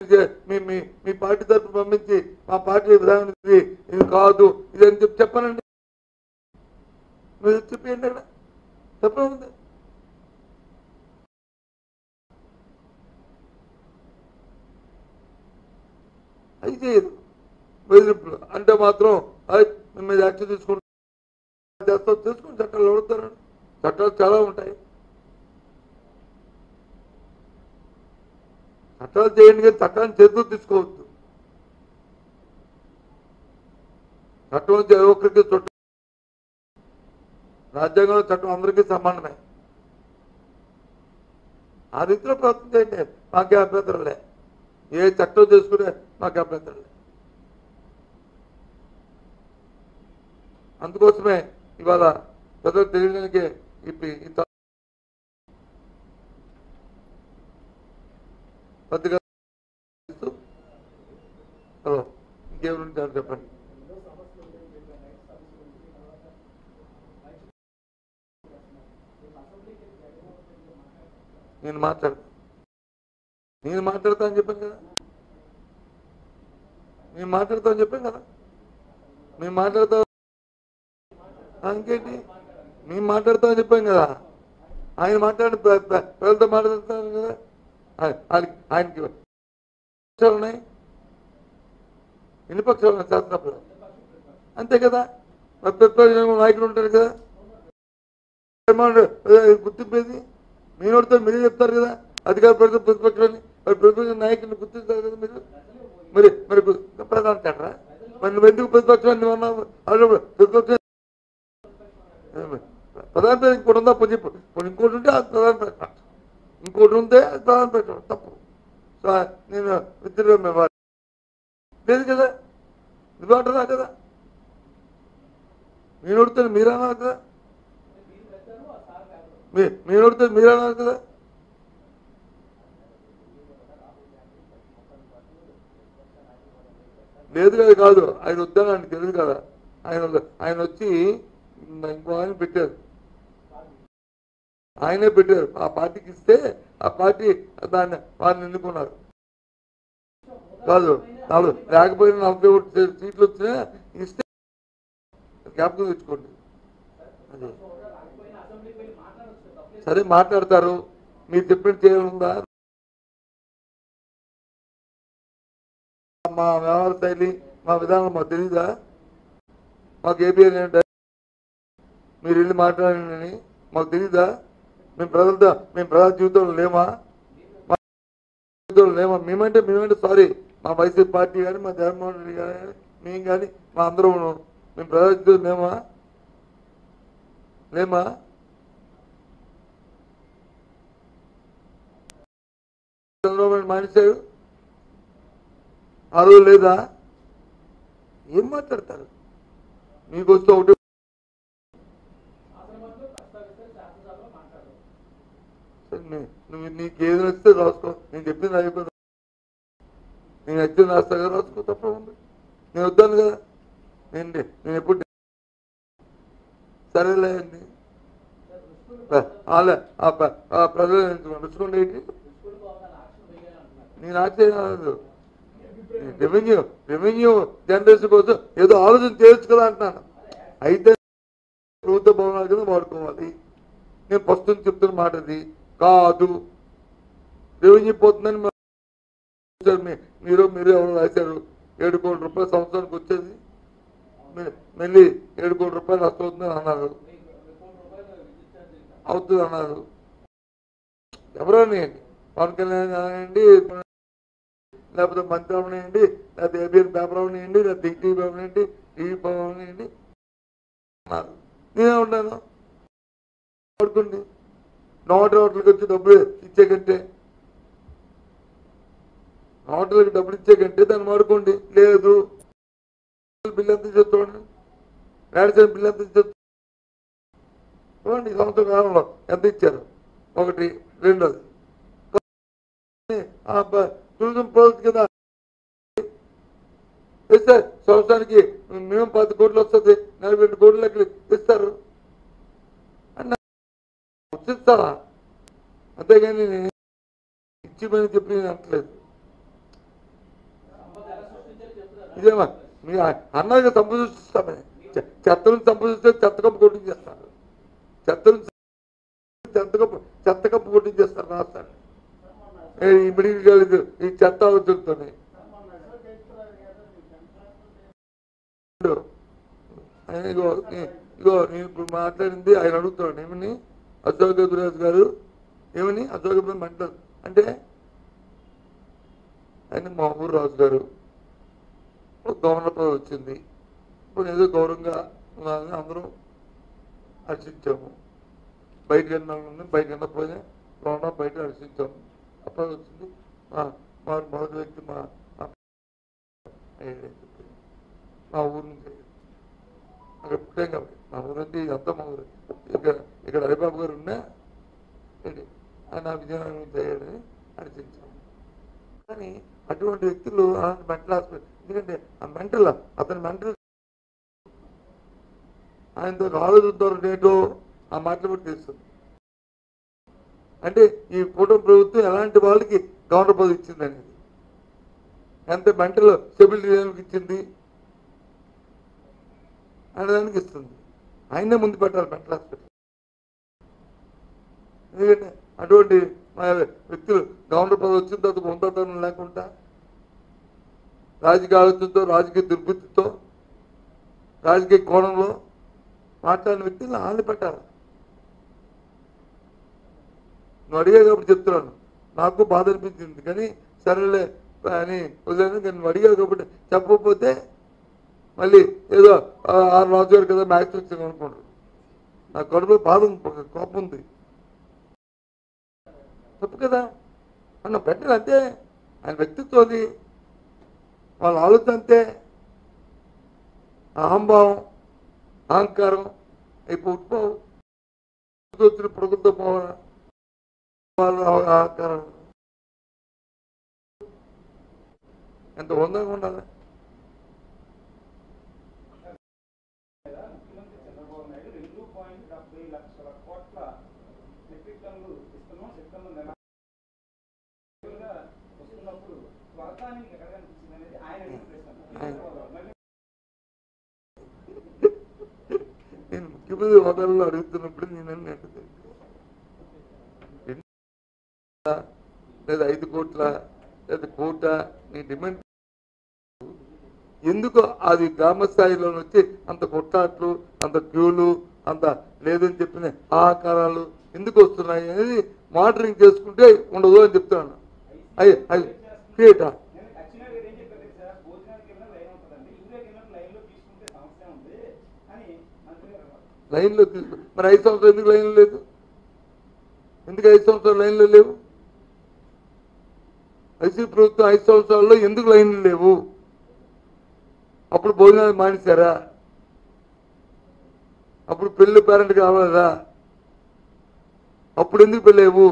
మీ మీ మీ party తరఫున పంపించి మా పార్టీ విధానం ఇది కాదు ఇది అని చెప్పానండి. మీరు చెప్పండి అక్కడ తప్పేముంది. అది చేయదు బెదిరింపులు అంటే మాత్రం మీ మీద యాక్షన్ తీసుకుంటారు తీసుకుని చట్టాలు ఎవరుతారండి. చట్టాలు చాలా ఉంటాయి. చట్టాలు చేయండి కానీ చట్టాన్ని చేతులు తీసుకోవద్దు. చట్టం ఒక్కరికి చుట్టూ రాజ్యాంగంలో చట్టం అందరికీ సమానమే. ఆ రీతిలో ప్రయత్నం చేయండి. మాకే అభ్యంతరంలే. ఏ చట్టం చేసుకునే మాకు అభ్యంతరంలే. అందుకోసమే ఇవాళ ప్రజలకు తెలియడానికి పత్రిక హలో ఇంకేమైనా చెప్పండి. నేను మాట్లాడతా అని చెప్పాను కదా. నేను మాట్లాడతా అని చెప్పాను కదా. మేము మాట్లాడతా ఇంకేంటి మేము మాట్లాడతా అని చెప్పాం కదా. ఆయన మాట్లాడి ప్రజలతో మాట్లాడతాను కదా. ఆయనకి పక్షాలు ఉన్నాయి, ఎన్ని పక్షాలు ఉన్నాయి శాసనసభలో అంతే కదా. నాయకులు ఉంటారు కదా. గుర్తింపేది మీ నోటితో మీరే చెప్తారు కదా. అధికార ప్రతిపక్షాన్ని ప్రతిపక్ష నాయకుడిని గుర్తిస్తారు కదా మీరు. మరి మరి ప్రధాన అంటారా మరి నువ్వు ఎందుకు ప్రతిపక్షాన్ని అన్నావు? ప్రతిపక్ష ప్రధాన పేరు ఇంకోటి ఉందా చెప్పు. ఇంకోటి ఉంటే అది ప్రధాన పేరు, ఇంకోటి ఉంటే అది ప్రధాన పేరు తప్పు. సో నేను విద్యుత్ లేదు కదా. నువ్వు అంటున్నా కదా. మీ నోటితో మీరన్నారు కదా. మీ నోటితో మీరన్నారు కదా. లేదు కదా. కాదు ఆయన వద్దని ఆయనకు తెలియదు కదా. ఆయన వచ్చి ఇంకో ఆయన పెట్టారు. ఆయనే పెట్టారు. ఆ పార్టీకి ఇస్తే ఆ పార్టీ వారిని ఎన్నుకున్నారు. కాదు లేకపోయినా 41 సీట్లు వచ్చినా ఇస్తే జ్ఞాపకం తెచ్చుకోండి. అదే సరే మాట్లాడతారు. మీరు చెప్పినట్టు చేయాలందా? మా వ్యవహార శైలి మా విధానం మాకు తెలీదా? మాకు ఏబిఎన్ మీరు వెళ్ళి మాట్లాడండి మాకు తెలీదా? మేము ప్రజల జీవితంలో లేమా? మా జీవితంలో లేమా? మేమంటే సారీ మా వైసీపీ పార్టీ కానీ మా జగన్మోహన్ రెడ్డి కానీ మేము కానీ మా అందరం మేము ప్రజల జీవితం లేమా? చంద్రబాబు మానేశారు ఆ రోజు లేదా? ఏం మాట్లాడతారు? మీకు వస్తే ఒకటి నువ్వు నీకు ఏది నచ్చితే రాసుకో. నేను చెప్పింది అయిపోయింది. నేను నచ్చింది రాస్తా కదా, రాసుకో తప్ప ఉంది. నేను వద్దాను కదా. నేను ఎప్పుడు సరేలే అండి. ప్రజలు రుచుకోండి. నేను ఆశ్చర్యం రెవెన్యూ జనరేషన్ కోసం ఏదో ఆలోచన చేయొచ్చు కదా అంటున్నాను. అయితే ప్రభుత్వ భవనాలు కింద వాడుకోవాలి. నేను ఫస్ట్ నుంచి చెప్తున్న మాట అది కాదు. రెవెన్యూ పోతుందని మీరు ఎవరు రాశారు? 7 కోట్ల రూపాయలు సంవత్సరానికి వచ్చేది. మళ్ళీ 7 కోట్ల రూపాయలు వస్తుందని అన్నారు. అవుతుంది అన్నారు. ఎవరని పవన్ కళ్యాణ్ కానివ్వండి, లేకపోతే మంత్రి అవనివ్వండి, లేకపోతే ఏబిఎన్ పేపర్ అవనివ్వండి, లేకపోతే టీవీ అవనివ్వండి, టీవీ పవర్ అవనివ్వండి అన్నారు. నేనే ఉన్నాను. పడుకోండి. హోటల్కి వచ్చి డబ్బులు ఇచ్చే కంటే హోటల్కి డబ్బులు ఇచ్చే కంటే దాన్ని వాడుకోండి. లేదు బిల్లు ఎంత చూడండి. రేషన్ బిల్లు ఎంత చూడండి. సంవత్సరం కాలంలో ఎంత ఇచ్చారు? 1 2 టూరిజం ప్రాజెక్ట్ కింద ఇస్తే సంవత్సరానికి మినిమం 10 కోట్లు వస్తుంది. 42 కోట్ల లెక్కలు ఇస్తారు ఇస్తారా? అంతేగాని నేను ఇచ్చి పని చెప్పి నేను అంటలేదు. ఇదేమా మీ అన్నగా సంపాదిస్తామే చెత్తను సంపాదిస్తే చెత్త కప్పు కొట్టించేస్తారు చెత్తను చెత్త కప్పు కొట్టించేస్తారు రాష్ట్రాన్ని ఈ మిడిల్ కాలేదు ఈ చెత్త ఆలోచనతోనే ఇగో నేను ఇప్పుడు మాట్లాడింది ఆయన అడుగుతున్నాను ఏమని అశోక్ గజరాజ్ గారు ఏమని అశోక్ మంటలు అంటే ఆయన మా ఊరు రాజు గారు గవర్నర్ పదవి వచ్చింది ఇప్పుడు ఏదో గౌరవంగా అందరం హర్షించాము బయట వెళ్ళాలని బయట వెళ్ళకపోయినా లోన బయట హర్షించాము అప్పుడు వచ్చింది మా మొదటి వ్యక్తి మా ఊరు నుంచి అక్కడ పుట్టాం కాబట్టి మా ఊరంటే ఇదంతా మా ఊరు ఇక్కడ హరిబాబు గారు ఉన్నా ఆయన విజయనగరం నుంచి అయ్యాడని హర్షించాము కానీ అటువంటి వ్యక్తులు అలాంటి మెంటల్ హాస్పిటల్ ఎందుకంటే ఆ మెంటల్ అతని మెంటల్ ఆయనతో ఆలోచనతో డేటో ఆ మాటలు కూడా తెలుస్తుంది అంటే ఈ కూటమి ప్రభుత్వం ఎలాంటి వాళ్ళకి గవర్నర్ పదవి ఇచ్చింది అనేది ఎంత మెంటల్ స్టెబిలిటీ ఇచ్చింది అనేదానికి ఇస్తుంది ఆయనే ముందు పెట్టాలి మెంటల్ హాస్పిటల్ ఎందుకంటే అటువంటి వ్యక్తులు గవర్నర్ పదవి వచ్చిన తర్వాత ఉంటుందని లేకుండా రాజకీయ ఆలోచనతో రాజకీయ దుర్బుద్ధితో రాజకీయ కోణంలో మాట్లాడిన వ్యక్తులను ఆళ్ళు పెట్టాలి నువ్వు అడిగా కాబట్టి చెప్తున్నాను నాకు బాధ అనిపించింది కానీ సరేలే అని వదిలేను కానీ నువ్వు అడిగా కాబట్టి చెప్పకపోతే మళ్ళీ ఏదో ఆరు రాజు గారు కదా మ్యాచ్ వచ్చాను అనుకుంటారు నాకు కడుపు బాధ కోపం ఉంది తప్పు కదా అన్న పెట్టాలి అంతే ఆయన వ్యక్తిత్వం అది వాళ్ళ ఆలోచన అంతే అహంభావం అహంకారం అయిపో ఉద్భవం వచ్చిన ప్రభుత్వ పోవాలి వాళ్ళ అహంకారం ఎంత ఉందంగా ఉండాలి నేను ముఖ్యమంత్రి హోదాల్లో అడుగుతున్నప్పుడు నేను లేదా 5 కోట్ల లేదా కోట నీ డిమాండ్ ఎందుకు అది గ్రామ స్థాయిలో వచ్చి అంత కొట్లాట్లు అంత క్యూలు అంత లేదని చెప్పిన ఆకారాలు ఎందుకు వస్తున్నాయి అనేది మానిటరింగ్ చేసుకుంటే ఉండదు అని చెప్తాను అయ్యి క్రియేటా లైన్లో తీసుకు మరి 5 సంవత్సరాలు ఎందుకు లైన్లో లేదు ఎందుకు 5 సంవత్సరాలు లైన్లో లేవు వైసీపీ ప్రభుత్వం 5 సంవత్సరాల్లో ఎందుకు లైన్లు లేవు అప్పుడు భోజనాలు మానేశారా అప్పుడు పెళ్ళి పేరెంట్ కావాలరా అప్పుడు ఎందుకు పెళ్ళేవు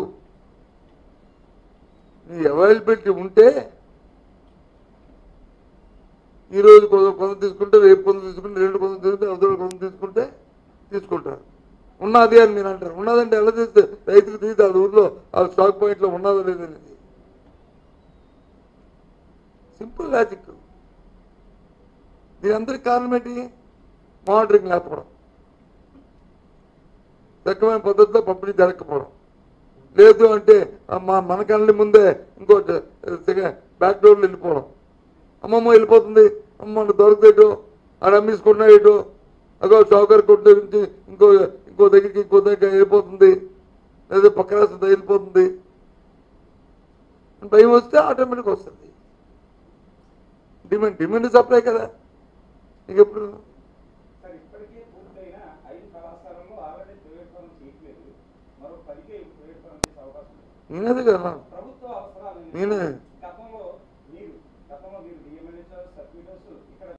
నీ అవైలబిలిటీ ఉంటే ఈరోజు కొంత తీసుకుంటే రేపు కొంత తీసుకుంటే 2 కొంత తీసుకుంటే అవతల కొంత తీసుకుంటే తీసుకుంటారు ఉన్నది అని మీరు అంటారు ఉన్నదంటే ఎలా చేస్తే రైతుకు తీసి ఆ ఊర్లో ఆ స్టాక్ పాయింట్లో ఉన్నదో లేదనేది సింపుల్ లాజిక్ దీని అందరికి కారణం ఏంటి మానిటరింగ్ లేకపోవడం చక్కమైన పద్ధతిలో పంపిణీ జరగకపోవడం లేదు అంటే మన కళ్ళ ముందే ఇంకో బ్యాక్ డోర్లు వెళ్ళిపోవడం అమ్మమ్మ వెళ్ళిపోతుంది అమ్మ దొరకదేటో ఆడ అమ్మేసుకుంటున్నాడేటో అదో చౌకర్ కొట్టు నుంచి ఇంకో దగ్గరికి వెళ్ళిపోతుంది లేదా పక్క రాష్ట్రం వెళ్ళిపోతుంది భయం వస్తే ఆటోమేటిక్ వస్తుంది డిమాండ్ సప్లై కదా నీకు ఎప్పుడు నేనేది కదా నేనే